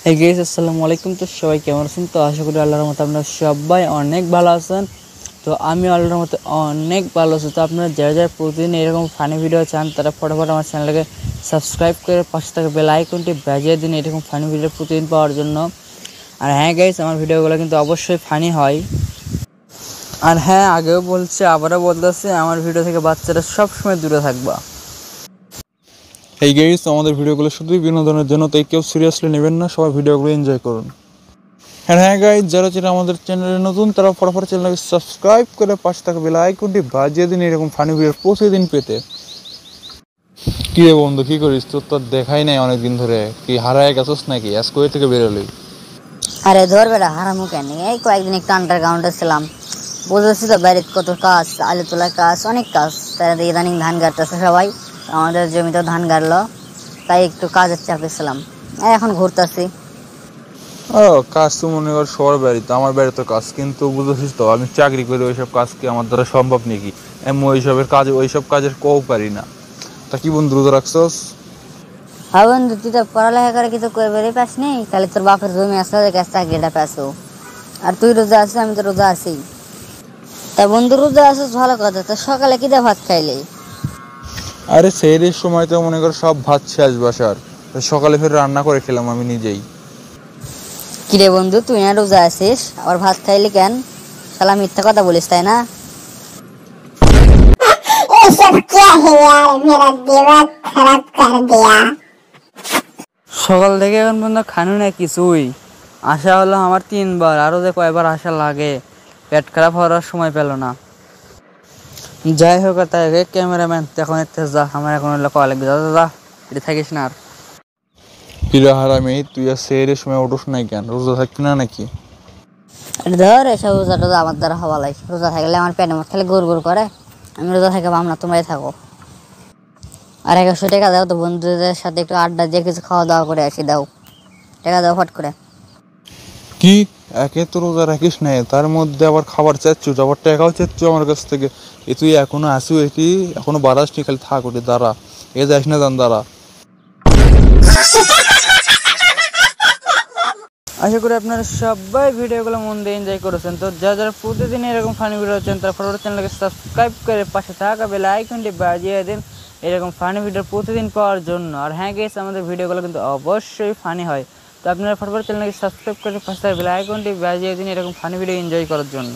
এই গাইস আসসালামু আলাইকুম। তো সবাই কেমন আছেন? তো আশা করি আল্লাহর রহমতে আপনারা সবাই অনেক ভালো আছেন। তো আমি আল্লাহর রহমতে অনেক ভালো আছি। তো আপনারা যারা যারা প্রতিদিন এরকম ফানি ভিডিও চান তারা ফটাফট আমার চ্যানেলকে সাবস্ক্রাইব করে পাশে থাকা বেল আইকনটি বাজিয়ে দিন এরকম ফানি ভিডিও প্রতিদিন পাওয়ার জন্য। আর হ্যাঁ গাইস, আমার ভিডিওগুলো কিন্তু অবশ্যই ফানি হয়। আর হ্যাঁ, আগেও বলছি আবারও বলতেছি, আমার ভিডিও থেকে বাচ্চারা সবসময় দূরে থাকবা। এই গাইস, আমাদের ভিডিওগুলো শুধুই বিনোদনের জন্য, তাই কেউ সিরিয়াসলি নেবেন না, সবাই ভিডিওগুলো এনজয় করুন। হ্যাঁ গাইস, যারা আমাদের চ্যানেলে নতুন তারা ফটাফট চ্যানেলকে সাবস্ক্রাইব করে পাশে থাকা বেল আইকনটি বাজিয়ে দিন এরকম ফানি ভিডিও প্রতিদিন পেতে। কি রে বন্ধু, কি করিস? তোর তো দেখাই নাই অনেকদিন ধরে। কি হারায় গেছস নাকি? আজ কই থেকে বেরোলি? আরে ধর বেটা, হারামু কেন? এই কয়েকদিন একটু আন্ডারগ্রাউন্ডে ছিলাম। বুঝেছি তো বাইরে কত কাজ, আলু তোলার কাজ, অনেক কাজ। তাই ইদানিং ধান গাড়তেছে সবাই, আমাদের জমিতেও ধান গাড়লো, তাই একটু কাজের চাপে ছিলাম। এখন ঘুরতেছি। ও, কাজ তো মনে কর সবার বাড়িতে, আমার বাড়িতে কাজ, কিন্তু বুঝেছিস তো আমি চাকরি করি, ওইসব কাজ কি আমার দ্বারা সম্ভব নাকি? আমি ওইসব কাজের কেউ পারি না। তা কি বন্ধু, রোজা রাখছস? হ্যাঁ বন্ধু, তুই তো পড়ালেখা করে কিছু করে বেরিয়ে পাস নেই, তাহলে তোর বাপের জমি আসলে চাকরিটা পাসো। আর তুই রোজা আছিস, আমি তো রোজা আছি। তা বন্ধু রোজা আছিস ভালো কথা, তো সকালে কি দিয়ে ভাত খাইলি? আরে সেহরির সময় তো মনে কর সব ভাত শেষ বাসার, সকালে ফের রান্না করে খেলাম আমি নিজেই। কিরে বন্ধু, তুই না রোজা আছিস, আবার ভাত খাইলি কেন? শালা মিথ্যা কথা বলিস তাই না? সকাল থেকে এখন পর্যন্ত খানু না কিছুই। আসা হলো আমার 3বার, আরও যে কয়বার আসা লাগে, পেট খারাপ হওয়ার সময় পেল না। যাই হোক, তাই ক্যামেরাম্যান এখন এতে যা, আমার এখন হলো কল লাগবে, যা যা যা, এটা থাকিস না আর। কিরা হারামি, তুই আর সেহরির সময় উঠোস নাই কেন? রোজা থাকবি না নাকি? ধর এসব রোজা টোজা আমার দ্বারা হওয়া লাগে। রোজা থাকলে আমার পেটের মধ্যে খালি গুড় গুড় করে। আমি রোজা থেকে পাম না, তোমরাই থাকো। আর 100 টাকা দাও তো, বন্ধুদের সাথে একটু আড্ডা দিয়ে কিছু খাওয়া দাওয়া করে আসি। দাও টাকা, দাও ফট করে। কি, একে তো রোজা রাখিস নাই, তার মধ্যে আবার খাবার চাচ্ছু, আবার টাকাও চাচ্ছু আমার কাছ থেকে। তুই এখনো আসু, এটি এখনো বাড়াসনি, খালি থাক ওটি দাঁড়া, এ যাস না, দান দাঁড়া। আশা করি আপনারা সবাই ভিডিওগুলো মন দিয়ে এনজয় করেছেন। তো যারা যারা প্রতিদিন এরকম ফানি ভিডিও হচ্ছেন তারা ফটোফট চ্যানেলকে সাবস্ক্রাইব করে পাশে থাকা বেল আইকনটি বাজিয়ে দিন এরকম ফানি ভিডিও প্রতিদিন পাওয়ার জন্য। আর হ্যাঁ গেস, আমাদের ভিডিওগুলো কিন্তু অবশ্যই ফানি হয়। তো আপনারা ফটোফট চ্যানেলকে সাবস্ক্রাইব করে পাশে থাকা বেল আইকনটি বাজিয়ে দিন এরকম ফানি ভিডিও এনজয় করার জন্য।